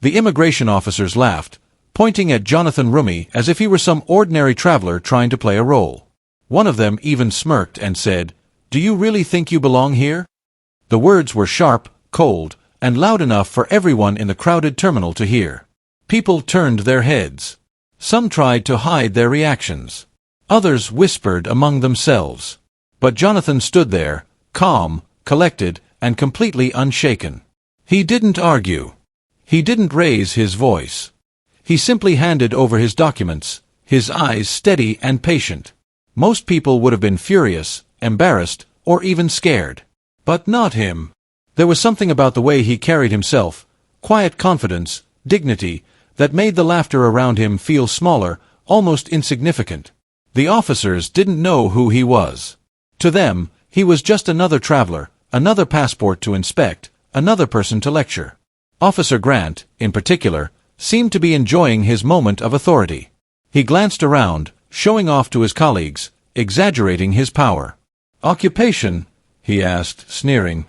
The immigration officers laughed, pointing at Jonathan Roumie as if he were some ordinary traveler trying to play a role. One of them even smirked and said, "Do you really think you belong here?" The words were sharp, cold, and loud enough for everyone in the crowded terminal to hear. People turned their heads. Some tried to hide their reactions. Others whispered among themselves. But Jonathan stood there, calm, collected, and completely unshaken. He didn't argue. He didn't raise his voice. He simply handed over his documents, his eyes steady and patient. Most people would have been furious, embarrassed, or even scared. But not him. There was something about the way he carried himself, quiet confidence, dignity, that made the laughter around him feel smaller, almost insignificant. The officers didn't know who he was. To them, he was just another traveler, another passport to inspect, another person to lecture. Officer Grant, in particular, seemed to be enjoying his moment of authority. He glanced around, showing off to his colleagues, exaggerating his power. "Occupation?" he asked, sneering.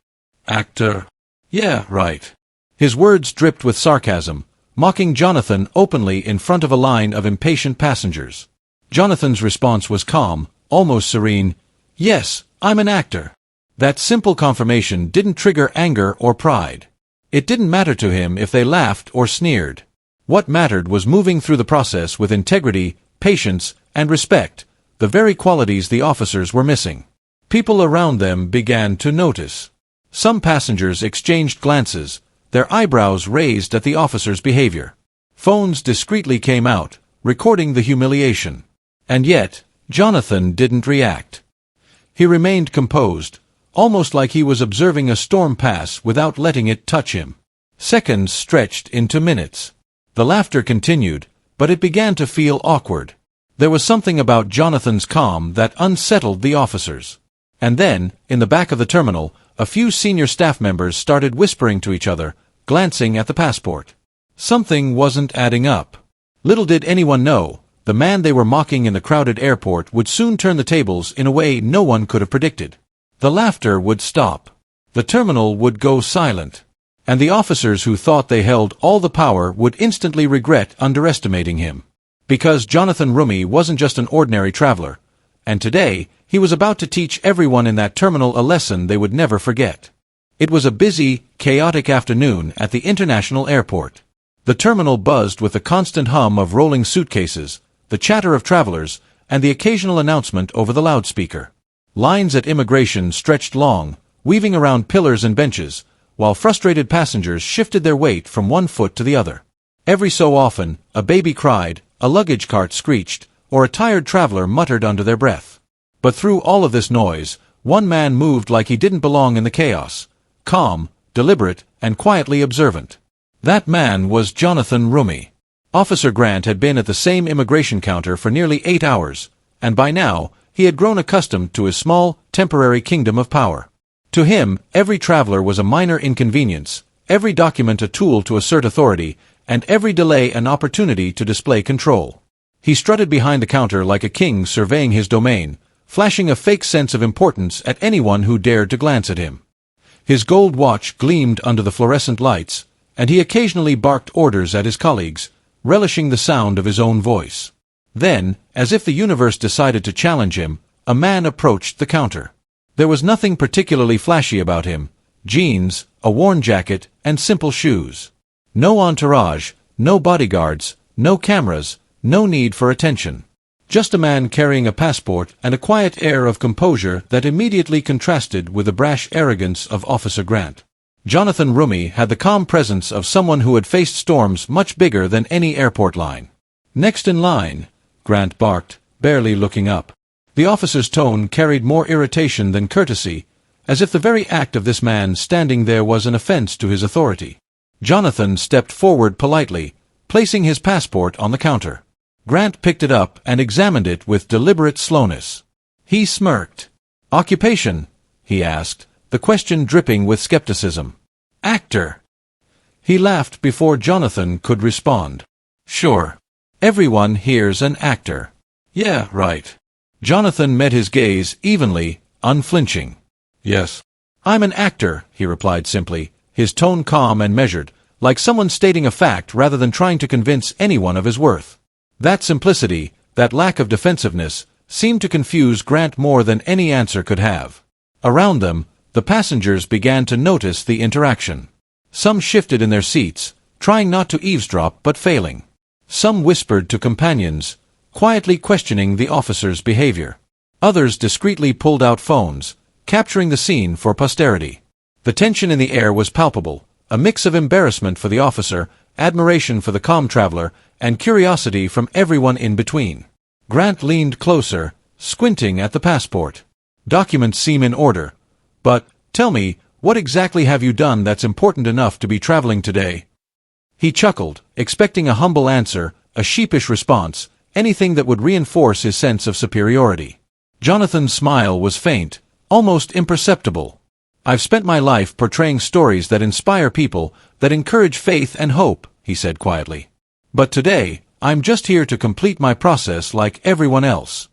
"Actor." "Yeah, right." His words dripped with sarcasm, mocking Jonathan openly in front of a line of impatient passengers. Jonathan's response was calm, almost serene. "Yes, I'm an actor." That simple confirmation didn't trigger anger or pride. It didn't matter to him if they laughed or sneered. What mattered was moving through the process with integrity, patience, and respect, the very qualities the officers were missing. People around them began to notice. Some passengers exchanged glances, their eyebrows raised at the officer's behavior. Phones discreetly came out, recording the humiliation. And yet, Jonathan didn't react. He remained composed, almost like he was observing a storm pass without letting it touch him. Seconds stretched into minutes. The laughter continued, but it began to feel awkward. There was something about Jonathan's calm that unsettled the officers. And then, in the back of the terminal, a few senior staff members started whispering to each other, glancing at the passport. Something wasn't adding up. Little did anyone know, the man they were mocking in the crowded airport would soon turn the tables in a way no one could have predicted. The laughter would stop. The terminal would go silent. And the officers who thought they held all the power would instantly regret underestimating him. Because Jonathan Roumie wasn't just an ordinary traveler. And today, he was about to teach everyone in that terminal a lesson they would never forget. It was a busy, chaotic afternoon at the international airport. The terminal buzzed with the constant hum of rolling suitcases, the chatter of travelers, and the occasional announcement over the loudspeaker. Lines at immigration stretched long, weaving around pillars and benches, while frustrated passengers shifted their weight from one foot to the other. Every so often, a baby cried, a luggage cart screeched, or a tired traveler muttered under their breath. But through all of this noise, one man moved like he didn't belong in the chaos, calm, deliberate, and quietly observant. That man was Jonathan Roumie. Officer Grant had been at the same immigration counter for nearly 8 hours, and by now, he had grown accustomed to his small, temporary kingdom of power. To him, every traveler was a minor inconvenience, every document a tool to assert authority, and every delay an opportunity to display control. He strutted behind the counter like a king surveying his domain, flashing a fake sense of importance at anyone who dared to glance at him. His gold watch gleamed under the fluorescent lights, and he occasionally barked orders at his colleagues, relishing the sound of his own voice. Then, as if the universe decided to challenge him, a man approached the counter. There was nothing particularly flashy about him: jeans, a worn jacket, and simple shoes. No entourage, no bodyguards, no cameras, no need for attention. Just a man carrying a passport and a quiet air of composure that immediately contrasted with the brash arrogance of Officer Grant. Jonathan Roumie had the calm presence of someone who had faced storms much bigger than any airport line. "Next in line," Grant barked, barely looking up. The officer's tone carried more irritation than courtesy, as if the very act of this man standing there was an offense to his authority. Jonathan stepped forward politely, placing his passport on the counter. Grant picked it up and examined it with deliberate slowness. He smirked. "Occupation?" he asked, the question dripping with skepticism. "Actor." He laughed before Jonathan could respond. "Sure. Everyone here's an actor." "Yeah, right." Jonathan met his gaze evenly, unflinching. "Yes. I'm an actor," he replied simply, his tone calm and measured, like someone stating a fact rather than trying to convince anyone of his worth. That simplicity, that lack of defensiveness, seemed to confuse Grant more than any answer could have. Around them, the passengers began to notice the interaction. Some shifted in their seats, trying not to eavesdrop but failing. Some whispered to companions, quietly questioning the officer's behavior. Others discreetly pulled out phones, capturing the scene for posterity. The tension in the air was palpable, a mix of embarrassment for the officer, admiration for the calm traveler, and curiosity from everyone in between. Grant leaned closer, squinting at the passport. Documents seem in order, but, tell me, what exactly have you done that's important enough to be traveling today? He chuckled, expecting a humble answer, a sheepish response, anything that would reinforce his sense of superiority. Jonathan's smile was faint, almost imperceptible. I've spent my life portraying stories that inspire people, that encourage faith and hope, he said quietly. But today, I'm just here to complete my process like everyone else.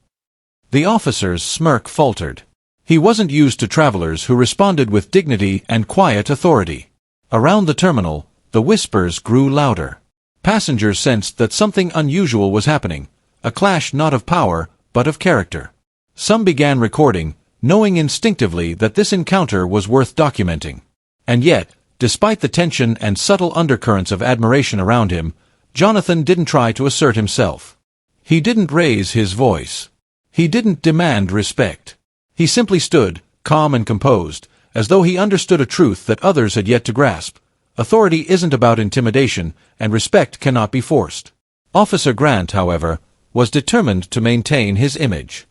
The officer's smirk faltered. He wasn't used to travelers who responded with dignity and quiet authority. Around the terminal, the whispers grew louder. Passengers sensed that something unusual was happening, a clash not of power, but of character. Some began recording, knowing instinctively that this encounter was worth documenting. And yet, despite the tension and subtle undercurrents of admiration around him, Jonathan didn't try to assert himself. He didn't raise his voice. He didn't demand respect. He simply stood, calm and composed, as though he understood a truth that others had yet to grasp. Authority isn't about intimidation, and respect cannot be forced. Officer Grant, however, was determined to maintain his image.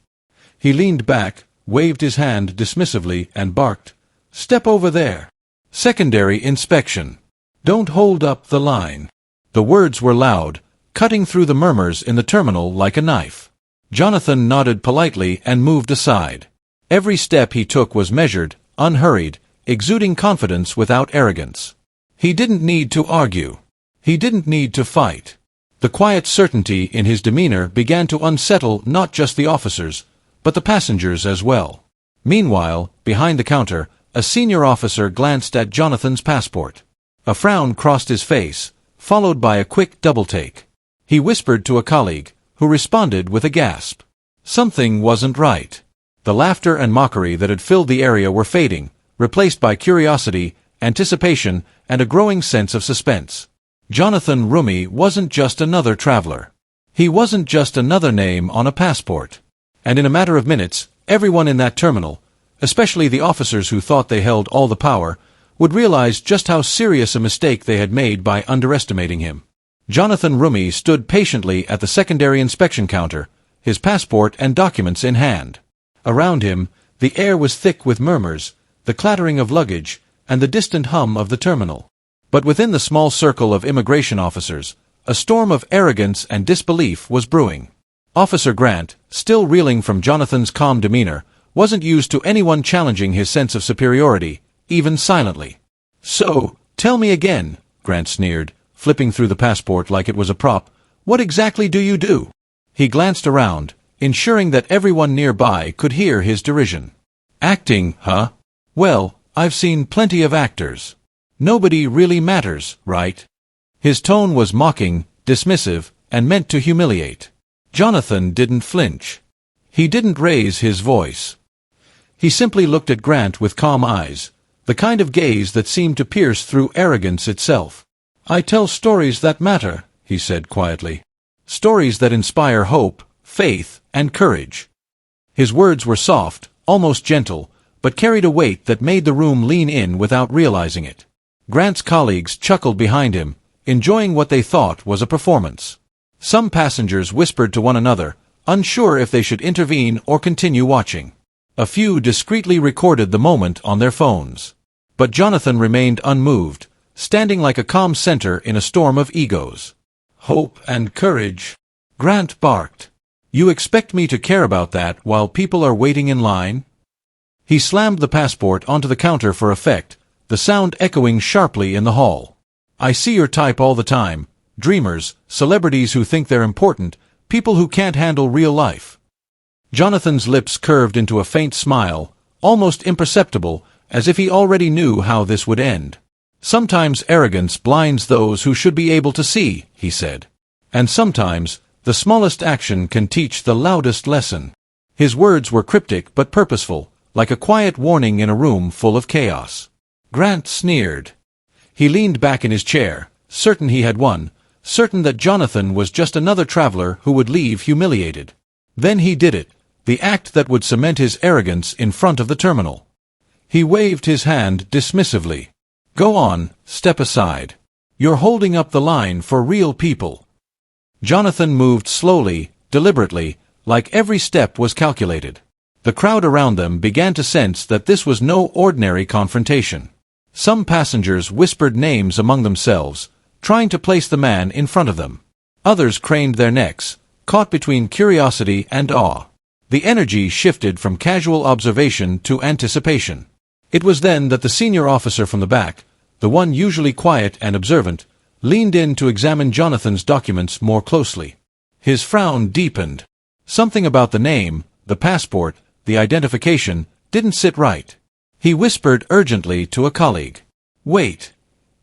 He leaned back, waved his hand dismissively, and barked, "Step over there. Secondary inspection. Don't hold up the line." The words were loud, cutting through the murmurs in the terminal like a knife. Jonathan nodded politely and moved aside. Every step he took was measured, unhurried, exuding confidence without arrogance. He didn't need to argue. He didn't need to fight. The quiet certainty in his demeanor began to unsettle not just the officers, but the passengers as well. Meanwhile, behind the counter, a senior officer glanced at Jonathan's passport. A frown crossed his face, followed by a quick double-take. He whispered to a colleague, who responded with a gasp. Something wasn't right. The laughter and mockery that had filled the area were fading, replaced by curiosity, anticipation, and a growing sense of suspense. Jonathan Roumie wasn't just another traveler. He wasn't just another name on a passport. And in a matter of minutes, everyone in that terminal, especially the officers who thought they held all the power, would realize just how serious a mistake they had made by underestimating him. Jonathan Roumie stood patiently at the secondary inspection counter, his passport and documents in hand. Around him, the air was thick with murmurs, the clattering of luggage, and the distant hum of the terminal. But within the small circle of immigration officers, a storm of arrogance and disbelief was brewing. Officer Grant, still reeling from Jonathan's calm demeanor, wasn't used to anyone challenging his sense of superiority, even silently. "So, tell me again," Grant sneered, flipping through the passport like it was a prop, "what exactly do you do?" He glanced around, ensuring that everyone nearby could hear his derision. "Acting, huh? Well, I've seen plenty of actors. Nobody really matters, right?" His tone was mocking, dismissive, and meant to humiliate. Jonathan didn't flinch. He didn't raise his voice. He simply looked at Grant with calm eyes, the kind of gaze that seemed to pierce through arrogance itself. "I tell stories that matter," he said quietly. "Stories that inspire hope, faith, and courage." His words were soft, almost gentle, but carried a weight that made the room lean in without realizing it. Grant's colleagues chuckled behind him, enjoying what they thought was a performance. Some passengers whispered to one another, unsure if they should intervene or continue watching. A few discreetly recorded the moment on their phones. But Jonathan remained unmoved, standing like a calm center in a storm of egos. "Hope and courage," Grant barked. "You expect me to care about that while people are waiting in line?" He slammed the passport onto the counter for effect, the sound echoing sharply in the hall. "I see your type all the time. Dreamers, celebrities who think they're important, people who can't handle real life." Jonathan's lips curved into a faint smile, almost imperceptible, as if he already knew how this would end. Sometimes arrogance blinds those who should be able to see, he said. And sometimes, the smallest action can teach the loudest lesson. His words were cryptic but purposeful, like a quiet warning in a room full of chaos. Grant sneered. He leaned back in his chair, certain he had won, certain that Jonathan was just another traveler who would leave humiliated. Then he did it, the act that would cement his arrogance in front of the terminal. He waved his hand dismissively. Go on, step aside. You're holding up the line for real people. Jonathan moved slowly, deliberately, like every step was calculated. The crowd around them began to sense that this was no ordinary confrontation. Some passengers whispered names among themselves, trying to place the man in front of them. Others craned their necks, caught between curiosity and awe. The energy shifted from casual observation to anticipation. It was then that the senior officer from the back, the one usually quiet and observant, leaned in to examine Jonathan's documents more closely. His frown deepened. Something about the name, the passport, the identification, didn't sit right. He whispered urgently to a colleague. Wait,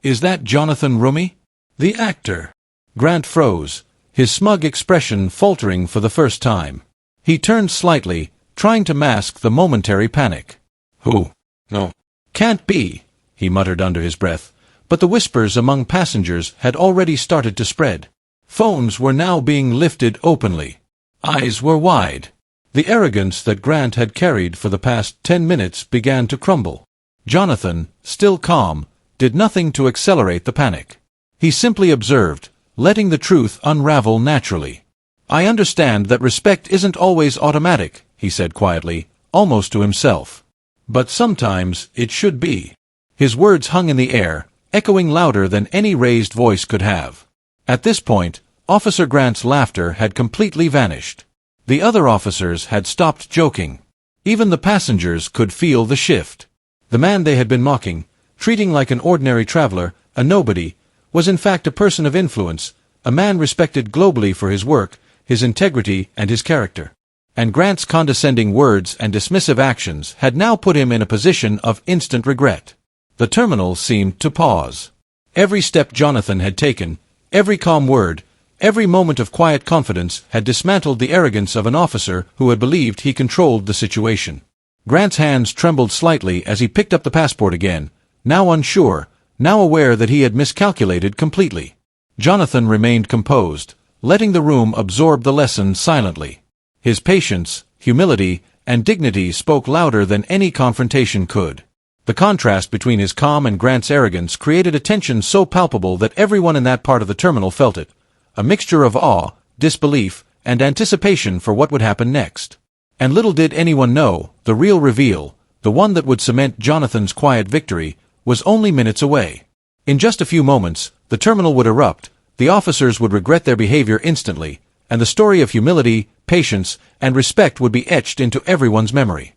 is that Jonathan Roumie? The actor. Grant froze, his smug expression faltering for the first time. He turned slightly, trying to mask the momentary panic. Who? No. Can't be, he muttered under his breath, but the whispers among passengers had already started to spread. Phones were now being lifted openly. Eyes were wide. The arrogance that Grant had carried for the past 10 minutes began to crumble. Jonathan, still calm, did nothing to accelerate the panic. He simply observed, letting the truth unravel naturally. I understand that respect isn't always automatic, he said quietly, almost to himself. But sometimes it should be. His words hung in the air, echoing louder than any raised voice could have. At this point, Officer Grant's laughter had completely vanished. The other officers had stopped joking. Even the passengers could feel the shift. The man they had been mocking, treating like an ordinary traveler, a nobody, was in fact a person of influence, a man respected globally for his work, his integrity, and his character. And Grant's condescending words and dismissive actions had now put him in a position of instant regret. The terminal seemed to pause. Every step Jonathan had taken, every calm word, every moment of quiet confidence had dismantled the arrogance of an officer who had believed he controlled the situation. Grant's hands trembled slightly as he picked up the passport again, now unsure, now aware that he had miscalculated completely. Jonathan remained composed, letting the room absorb the lesson silently. His patience, humility, and dignity spoke louder than any confrontation could. The contrast between his calm and Grant's arrogance created a tension so palpable that everyone in that part of the terminal felt it, a mixture of awe, disbelief, and anticipation for what would happen next. And little did anyone know, the real reveal, the one that would cement Jonathan's quiet victory, was only minutes away. In just a few moments, the terminal would erupt, the officers would regret their behavior instantly, and the story of humility, patience, and respect would be etched into everyone's memory.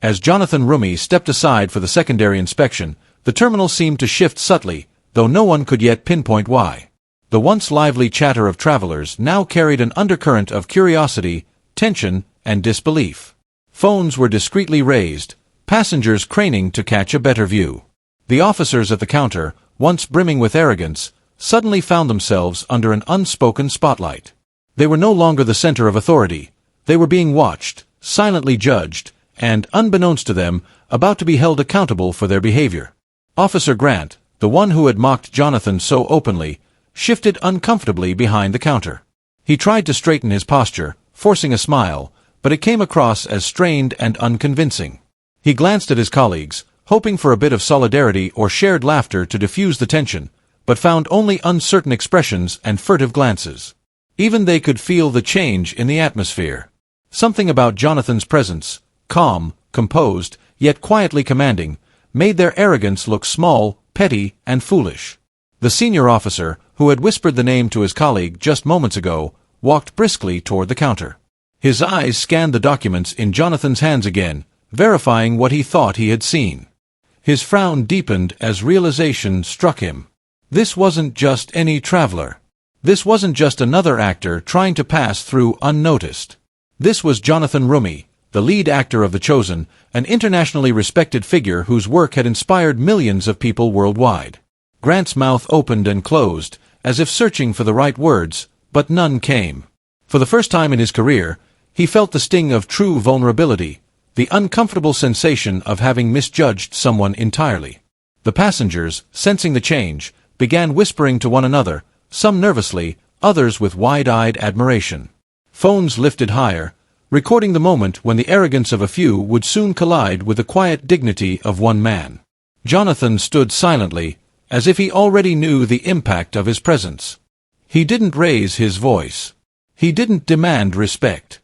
As Jonathan Roumie stepped aside for the secondary inspection, the terminal seemed to shift subtly, though no one could yet pinpoint why. The once lively chatter of travelers now carried an undercurrent of curiosity, tension, and disbelief. Phones were discreetly raised, passengers craning to catch a better view. The officers at the counter, once brimming with arrogance, suddenly found themselves under an unspoken spotlight. They were no longer the center of authority. They were being watched, silently judged, and, unbeknownst to them, about to be held accountable for their behavior. Officer Grant, the one who had mocked Jonathan so openly, shifted uncomfortably behind the counter. He tried to straighten his posture, forcing a smile, but it came across as strained and unconvincing. He glanced at his colleagues, hoping for a bit of solidarity or shared laughter to diffuse the tension, but found only uncertain expressions and furtive glances. Even they could feel the change in the atmosphere. Something about Jonathan's presence, calm, composed, yet quietly commanding, made their arrogance look small, petty, and foolish. The senior officer, who had whispered the name to his colleague just moments ago, walked briskly toward the counter. His eyes scanned the documents in Jonathan's hands again, verifying what he thought he had seen. His frown deepened as realization struck him. This wasn't just any traveler. This wasn't just another actor trying to pass through unnoticed. This was Jonathan Roumie, the lead actor of The Chosen, an internationally respected figure whose work had inspired millions of people worldwide. Grant's mouth opened and closed, as if searching for the right words, but none came. For the first time in his career, he felt the sting of true vulnerability, the uncomfortable sensation of having misjudged someone entirely. The passengers, sensing the change, began whispering to one another, some nervously, others with wide-eyed admiration. Phones lifted higher, recording the moment when the arrogance of a few would soon collide with the quiet dignity of one man. Jonathan stood silently, as if he already knew the impact of his presence. He didn't raise his voice. He didn't demand respect.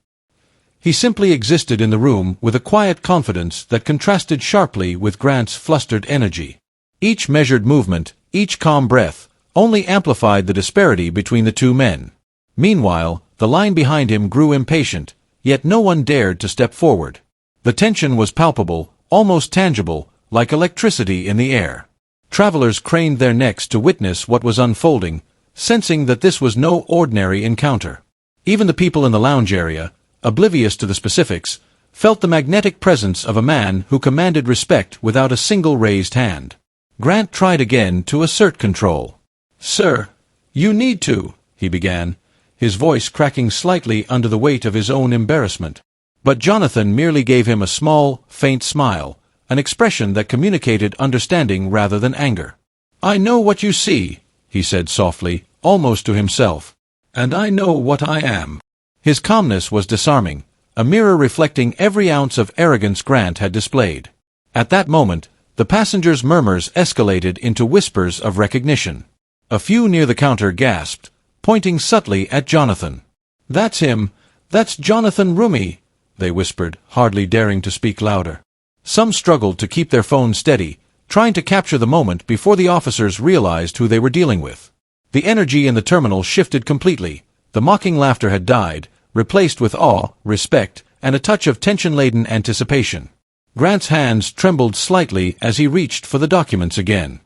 He simply existed in the room with a quiet confidence that contrasted sharply with Grant's flustered energy. Each measured movement, each calm breath, only amplified the disparity between the two men. Meanwhile, the line behind him grew impatient, yet no one dared to step forward. The tension was palpable, almost tangible, like electricity in the air. Travelers craned their necks to witness what was unfolding, sensing that this was no ordinary encounter. Even the people in the lounge area, oblivious to the specifics, felt the magnetic presence of a man who commanded respect without a single raised hand. Grant tried again to assert control. "Sir, you need to," he began, his voice cracking slightly under the weight of his own embarrassment. But Jonathan merely gave him a small, faint smile, an expression that communicated understanding rather than anger. "I know what you see," he said softly, almost to himself. "And I know what I am." His calmness was disarming, a mirror reflecting every ounce of arrogance Grant had displayed. At that moment, the passengers' murmurs escalated into whispers of recognition. A few near the counter gasped, pointing subtly at Jonathan. "That's him! That's Jonathan Roumie!" they whispered, hardly daring to speak louder. Some struggled to keep their phones steady, trying to capture the moment before the officers realized who they were dealing with. The energy in the terminal shifted completely. The mocking laughter had died, replaced with awe, respect, and a touch of tension-laden anticipation. Grant's hands trembled slightly as he reached for the documents again.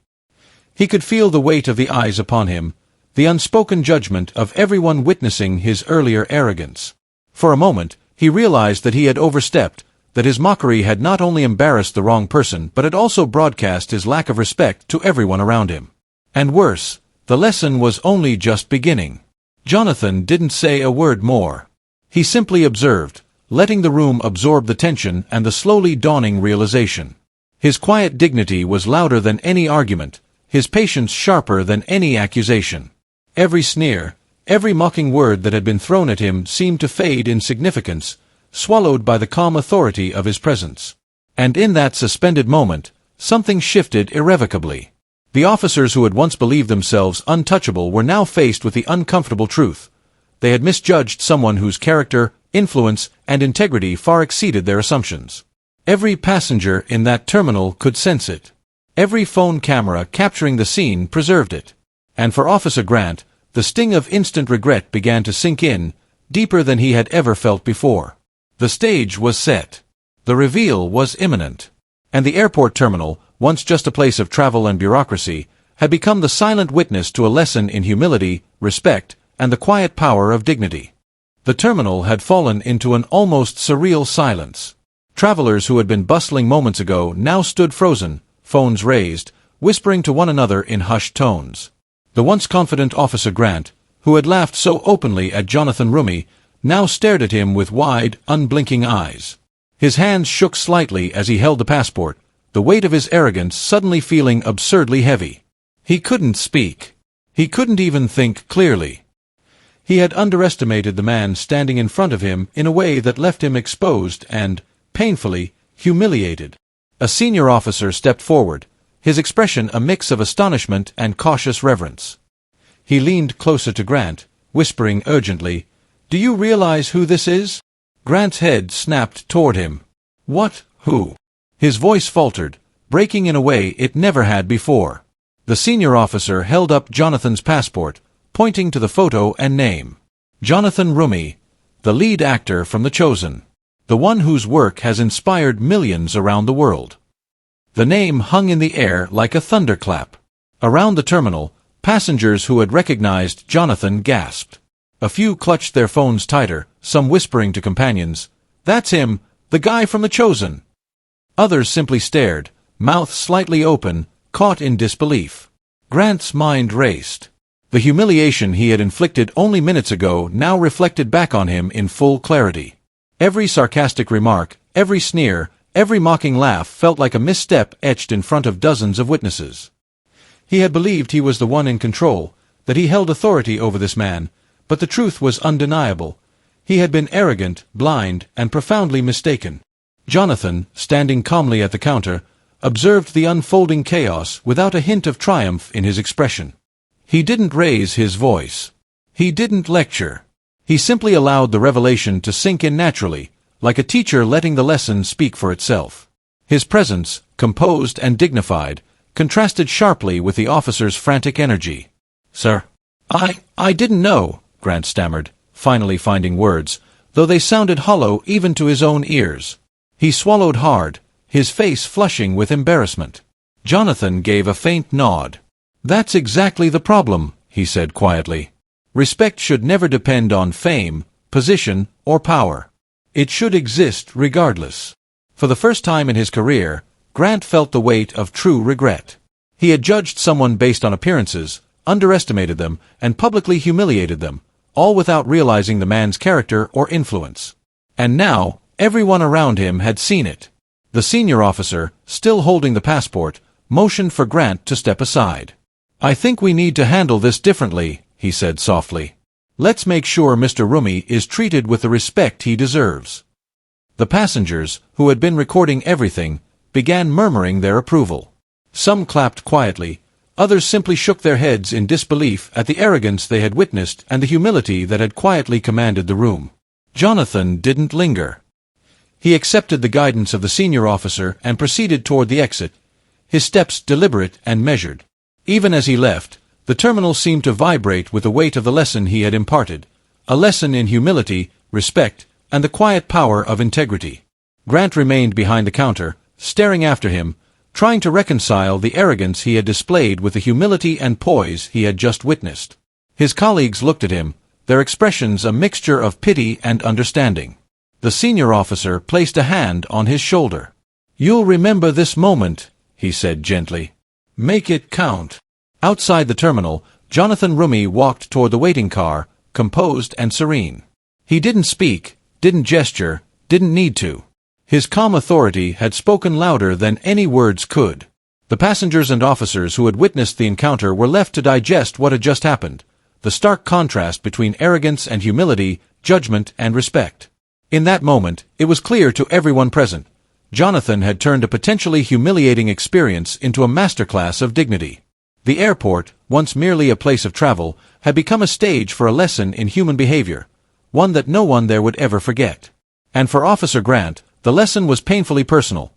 He could feel the weight of the eyes upon him, the unspoken judgment of everyone witnessing his earlier arrogance. For a moment, he realized that he had overstepped, that his mockery had not only embarrassed the wrong person but had also broadcast his lack of respect to everyone around him. And worse, the lesson was only just beginning. Jonathan didn't say a word more. He simply observed, letting the room absorb the tension and the slowly dawning realization. His quiet dignity was louder than any argument, his patience sharper than any accusation. Every sneer, every mocking word that had been thrown at him seemed to fade in significance, swallowed by the calm authority of his presence. And in that suspended moment, something shifted irrevocably. The officers who had once believed themselves untouchable were now faced with the uncomfortable truth. They had misjudged someone whose character, influence, and integrity far exceeded their assumptions. Every passenger in that terminal could sense it. Every phone camera capturing the scene preserved it. And for Officer Grant, the sting of instant regret began to sink in, deeper than he had ever felt before. The stage was set. The reveal was imminent. And the airport terminal, once just a place of travel and bureaucracy, had become the silent witness to a lesson in humility, respect, and the quiet power of dignity. The terminal had fallen into an almost surreal silence. Travelers who had been bustling moments ago now stood frozen, phones raised, whispering to one another in hushed tones. The once confident Officer Grant, who had laughed so openly at Jonathan Roumie, now stared at him with wide, unblinking eyes. His hands shook slightly as he held the passport, the weight of his arrogance suddenly feeling absurdly heavy. He couldn't speak. He couldn't even think clearly. He had underestimated the man standing in front of him in a way that left him exposed and, painfully, humiliated. A senior officer stepped forward, his expression a mix of astonishment and cautious reverence. He leaned closer to Grant, whispering urgently, "Do you realize who this is?" Grant's head snapped toward him. "What? Who?" His voice faltered, breaking in a way it never had before. The senior officer held up Jonathan's passport, pointing to the photo and name. Jonathan Roumie, the lead actor from The Chosen. The one whose work has inspired millions around the world. The name hung in the air like a thunderclap. Around the terminal, passengers who had recognized Jonathan gasped. A few clutched their phones tighter, some whispering to companions, "That's him, the guy from The Chosen." Others simply stared, mouth slightly open, caught in disbelief. Grant's mind raced. The humiliation he had inflicted only minutes ago now reflected back on him in full clarity. Every sarcastic remark, every sneer, every mocking laugh felt like a misstep etched in front of dozens of witnesses. He had believed he was the one in control, that he held authority over this man, but the truth was undeniable. He had been arrogant, blind, and profoundly mistaken. Jonathan, standing calmly at the counter, observed the unfolding chaos without a hint of triumph in his expression. He didn't raise his voice. He didn't lecture. He simply allowed the revelation to sink in naturally, like a teacher letting the lesson speak for itself. His presence, composed and dignified, contrasted sharply with the officer's frantic energy. "Sir, I didn't know," Grant stammered, finally finding words, though they sounded hollow even to his own ears. He swallowed hard, his face flushing with embarrassment. Jonathan gave a faint nod. "That's exactly the problem," he said quietly. "Respect should never depend on fame, position, or power. It should exist regardless." For the first time in his career, Grant felt the weight of true regret. He had judged someone based on appearances, underestimated them, and publicly humiliated them, all without realizing the man's character or influence. And now, everyone around him had seen it. The senior officer, still holding the passport, motioned for Grant to step aside. "I think we need to handle this differently," he said softly. "Let's make sure Mr. Roumie is treated with the respect he deserves." The passengers, who had been recording everything, began murmuring their approval. Some clapped quietly, others simply shook their heads in disbelief at the arrogance they had witnessed and the humility that had quietly commanded the room. Jonathan didn't linger. He accepted the guidance of the senior officer and proceeded toward the exit, his steps deliberate and measured. Even as he left, the terminal seemed to vibrate with the weight of the lesson he had imparted, a lesson in humility, respect, and the quiet power of integrity. Grant remained behind the counter, staring after him, trying to reconcile the arrogance he had displayed with the humility and poise he had just witnessed. His colleagues looked at him, their expressions a mixture of pity and understanding. The senior officer placed a hand on his shoulder. "You'll remember this moment," he said gently. "Make it count." Outside the terminal, Jonathan Roumie walked toward the waiting car, composed and serene. He didn't speak, didn't gesture, didn't need to. His calm authority had spoken louder than any words could. The passengers and officers who had witnessed the encounter were left to digest what had just happened, the stark contrast between arrogance and humility, judgment and respect. In that moment, it was clear to everyone present. Jonathan had turned a potentially humiliating experience into a masterclass of dignity. The airport, once merely a place of travel, had become a stage for a lesson in human behavior, one that no one there would ever forget. And for Officer Grant, the lesson was painfully personal.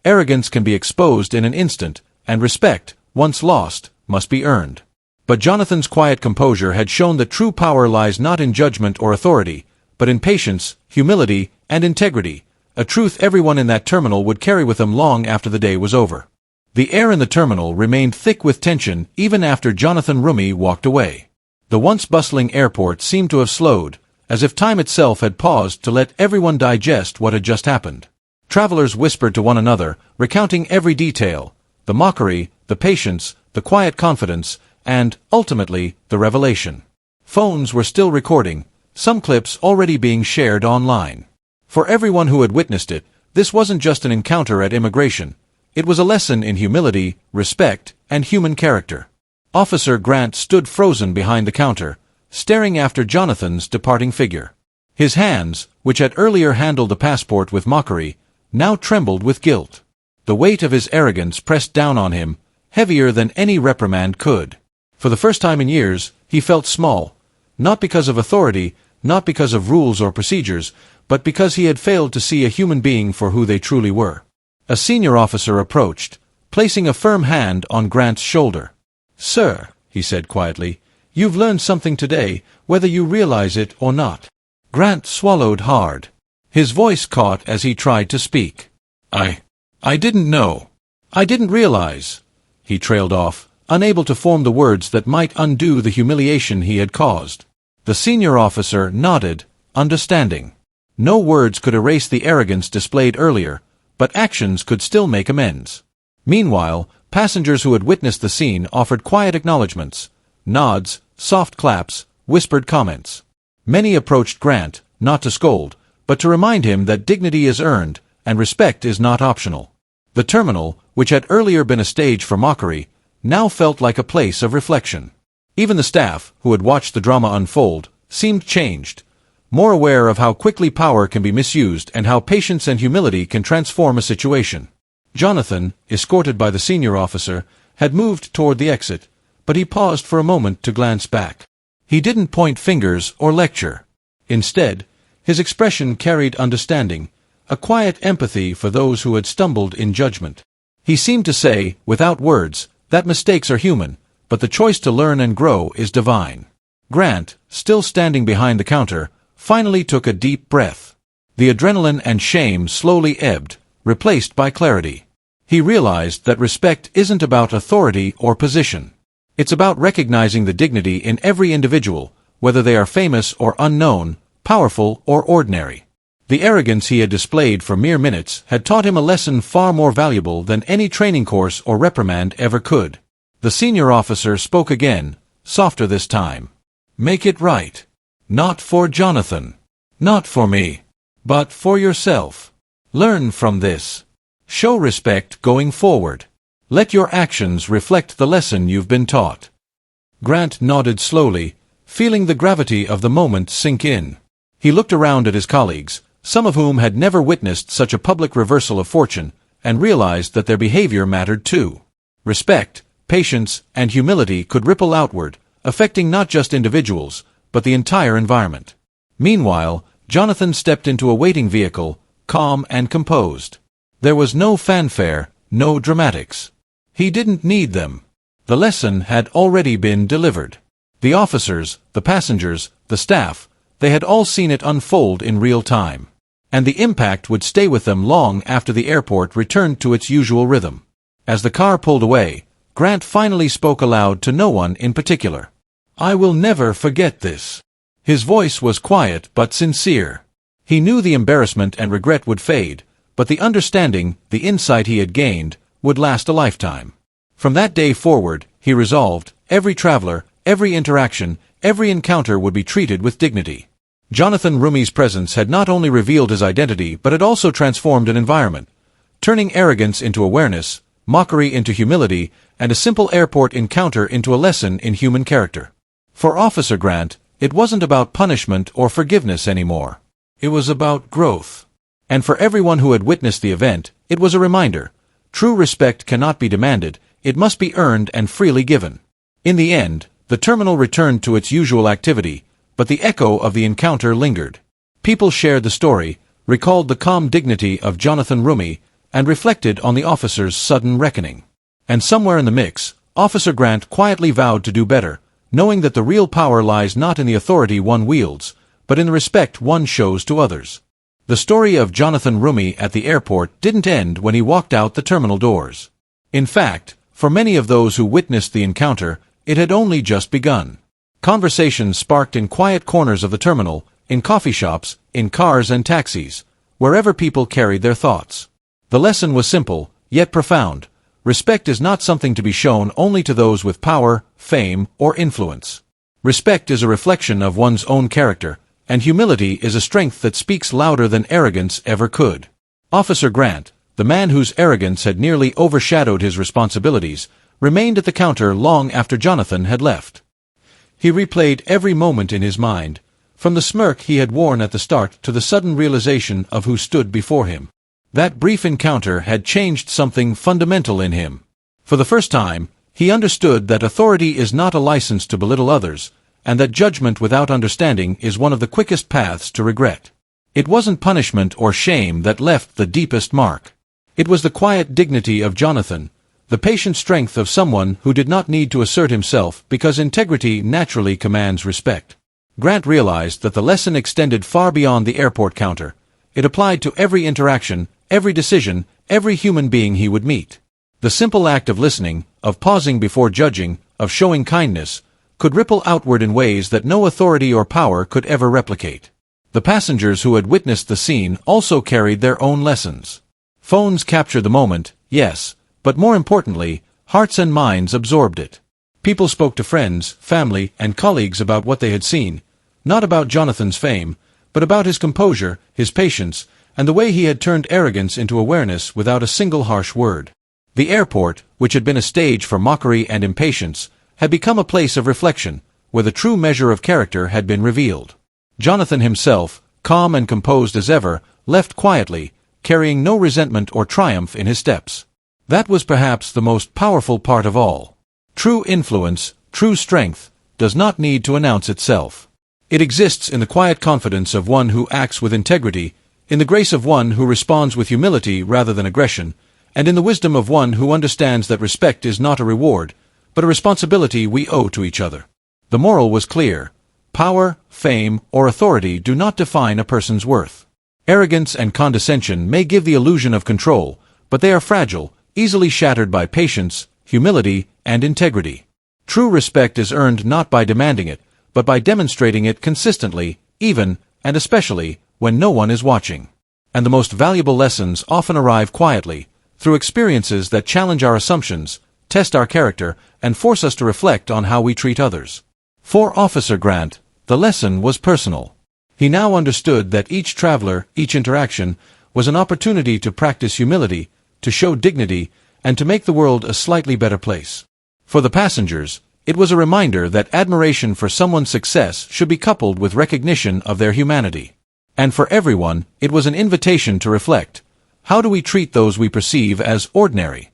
Arrogance can be exposed in an instant, and respect, once lost, must be earned. But Jonathan's quiet composure had shown that true power lies not in judgment or authority, but in patience, humility, and integrity, a truth everyone in that terminal would carry with them long after the day was over. The air in the terminal remained thick with tension even after Jonathan Roumie walked away. The once bustling airport seemed to have slowed, as if time itself had paused to let everyone digest what had just happened. Travelers whispered to one another, recounting every detail, the mockery, the patience, the quiet confidence, and, ultimately, the revelation. Phones were still recording, some clips already being shared online. For everyone who had witnessed it, this wasn't just an encounter at immigration. It was a lesson in humility, respect, and human character. Officer Grant stood frozen behind the counter, staring after Jonathan's departing figure. His hands, which had earlier handled the passport with mockery, now trembled with guilt. The weight of his arrogance pressed down on him, heavier than any reprimand could. For the first time in years, he felt small, not because of authority, not because of rules or procedures, but because he had failed to see a human being for who they truly were. A senior officer approached, placing a firm hand on Grant's shoulder. "Sir," he said quietly, "you've learned something today, whether you realize it or not." Grant swallowed hard. His voice caught as he tried to speak. I didn't know. I didn't realize." He trailed off, unable to form the words that might undo the humiliation he had caused. The senior officer nodded, understanding. No words could erase the arrogance displayed earlier, but actions could still make amends. Meanwhile, Passengers who had witnessed the scene offered quiet acknowledgments, nods, soft claps, whispered comments. Many approached Grant, not to scold, but to remind him that dignity is earned, and respect is not optional. The terminal, which had earlier been a stage for mockery, now felt like a place of reflection. Even the staff, who had watched the drama unfold, seemed changed, more aware of how quickly power can be misused and how patience and humility can transform a situation. Jonathan, escorted by the senior officer, had moved toward the exit, but he paused for a moment to glance back. He didn't point fingers or lecture. Instead, his expression carried understanding, a quiet empathy for those who had stumbled in judgment. He seemed to say, without words, that mistakes are human, but the choice to learn and grow is divine. Grant, still standing behind the counter, finally took a deep breath. The adrenaline and shame slowly ebbed, replaced by clarity. He realized that respect isn't about authority or position. It's about recognizing the dignity in every individual, whether they are famous or unknown, powerful or ordinary. The arrogance he had displayed for mere minutes had taught him a lesson far more valuable than any training course or reprimand ever could. The senior officer spoke again, softer this time. Make it right. Not for Jonathan. Not for me. But for yourself. Learn from this. Show respect going forward. Let your actions reflect the lesson you've been taught. Grant nodded slowly, feeling the gravity of the moment sink in. He looked around at his colleagues, some of whom had never witnessed such a public reversal of fortune, and realized that their behavior mattered too. Respect, patience, and humility could ripple outward, affecting not just individuals, but the entire environment. Meanwhile, Jonathan stepped into a waiting vehicle, calm and composed. There was no fanfare, no dramatics. He didn't need them. The lesson had already been delivered. The officers, the passengers, the staff, they had all seen it unfold in real time. And the impact would stay with them long after the airport returned to its usual rhythm. As the car pulled away, Grant finally spoke aloud to no one in particular. I will never forget this. His voice was quiet but sincere. He knew the embarrassment and regret would fade, but the understanding, the insight he had gained, would last a lifetime. From that day forward, he resolved, every traveler, every interaction, every encounter would be treated with dignity. Jonathan Roumie's presence had not only revealed his identity but had also transformed an environment, turning arrogance into awareness, mockery into humility, and a simple airport encounter into a lesson in human character. For Officer Grant, it wasn't about punishment or forgiveness anymore. It was about growth. And for everyone who had witnessed the event, it was a reminder. True respect cannot be demanded, it must be earned and freely given. In the end, the terminal returned to its usual activity, but the echo of the encounter lingered. People shared the story, recalled the calm dignity of Jonathan Roumie, and reflected on the officer's sudden reckoning. And somewhere in the mix, Officer Grant quietly vowed to do better, knowing that the real power lies not in the authority one wields, but in the respect one shows to others. The story of Jonathan Roumie at the airport didn't end when he walked out the terminal doors. In fact, for many of those who witnessed the encounter, it had only just begun. Conversations sparked in quiet corners of the terminal, in coffee shops, in cars and taxis, wherever people carried their thoughts. The lesson was simple, yet profound. Respect is not something to be shown only to those with power, fame, or influence. Respect is a reflection of one's own character, and humility is a strength that speaks louder than arrogance ever could. Officer Grant, the man whose arrogance had nearly overshadowed his responsibilities, remained at the counter long after Jonathan had left. He replayed every moment in his mind, from the smirk he had worn at the start to the sudden realization of who stood before him. That brief encounter had changed something fundamental in him. For the first time, he understood that authority is not a license to belittle others, and that judgment without understanding is one of the quickest paths to regret. It wasn't punishment or shame that left the deepest mark. It was the quiet dignity of Jonathan, the patient strength of someone who did not need to assert himself because integrity naturally commands respect. Grant realized that the lesson extended far beyond the airport counter. It applied to every interaction, every decision, every human being he would meet. The simple act of listening, of pausing before judging, of showing kindness, could ripple outward in ways that no authority or power could ever replicate. The passengers who had witnessed the scene also carried their own lessons. Phones captured the moment, yes, but more importantly, Hearts and minds absorbed it. People spoke to friends, family, and colleagues about what they had seen, not about Jonathan's fame, but about his composure, his patience, and the way he had turned arrogance into awareness without a single harsh word. The airport, which had been a stage for mockery and impatience, had become a place of reflection, where the true measure of character had been revealed. Jonathan himself, calm and composed as ever, left quietly, carrying no resentment or triumph in his steps. That was perhaps the most powerful part of all. True influence, true strength, does not need to announce itself. It exists in the quiet confidence of one who acts with integrity, in the grace of one who responds with humility rather than aggression, and in the wisdom of one who understands that respect is not a reward, but a responsibility we owe to each other. The moral was clear. Power, fame, or authority do not define a person's worth. Arrogance and condescension may give the illusion of control, but they are fragile, easily shattered by patience, humility, and integrity. True respect is earned not by demanding it, but by demonstrating it consistently, even, and especially, when no one is watching. And the most valuable lessons often arrive quietly, through experiences that challenge our assumptions, test our character, and force us to reflect on how we treat others. For Officer Grant, the lesson was personal. He now understood that each traveler, each interaction, was an opportunity to practice humility, to show dignity, and to make the world a slightly better place. For the passengers, it was a reminder that admiration for someone's success should be coupled with recognition of their humanity. And for everyone, it was an invitation to reflect. How do we treat those we perceive as ordinary?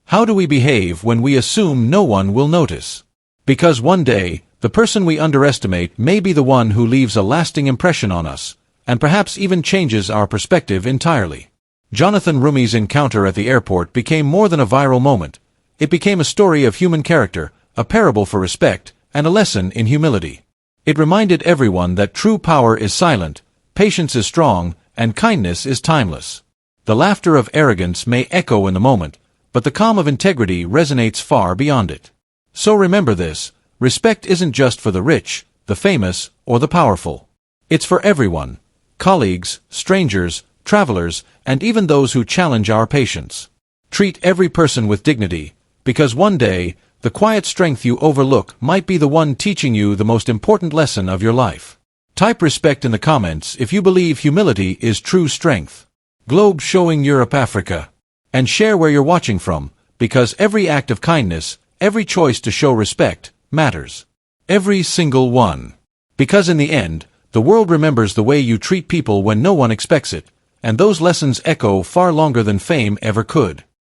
How do we behave when we assume no one will notice? Because one day, the person we underestimate may be the one who leaves a lasting impression on us, and perhaps even changes our perspective entirely. Jonathan Roumie's encounter at the airport became more than a viral moment. It became a story of human character, a parable for respect, and a lesson in humility. It reminded everyone that true power is silent, patience is strong, and kindness is timeless. The laughter of arrogance may echo in the moment, but the calm of integrity resonates far beyond it. So remember this, respect isn't just for the rich, the famous, or the powerful. It's for everyone, colleagues, strangers, travelers, and even those who challenge our patience. Treat every person with dignity, because one day, the quiet strength you overlook might be the one teaching you the most important lesson of your life. Type respect in the comments if you believe humility is true strength. Globe showing Europe, Africa. And share where you're watching from, because every act of kindness, every choice to show respect, matters. Every single one. Because in the end, the world remembers the way you treat people when no one expects it, and those lessons echo far longer than fame ever could.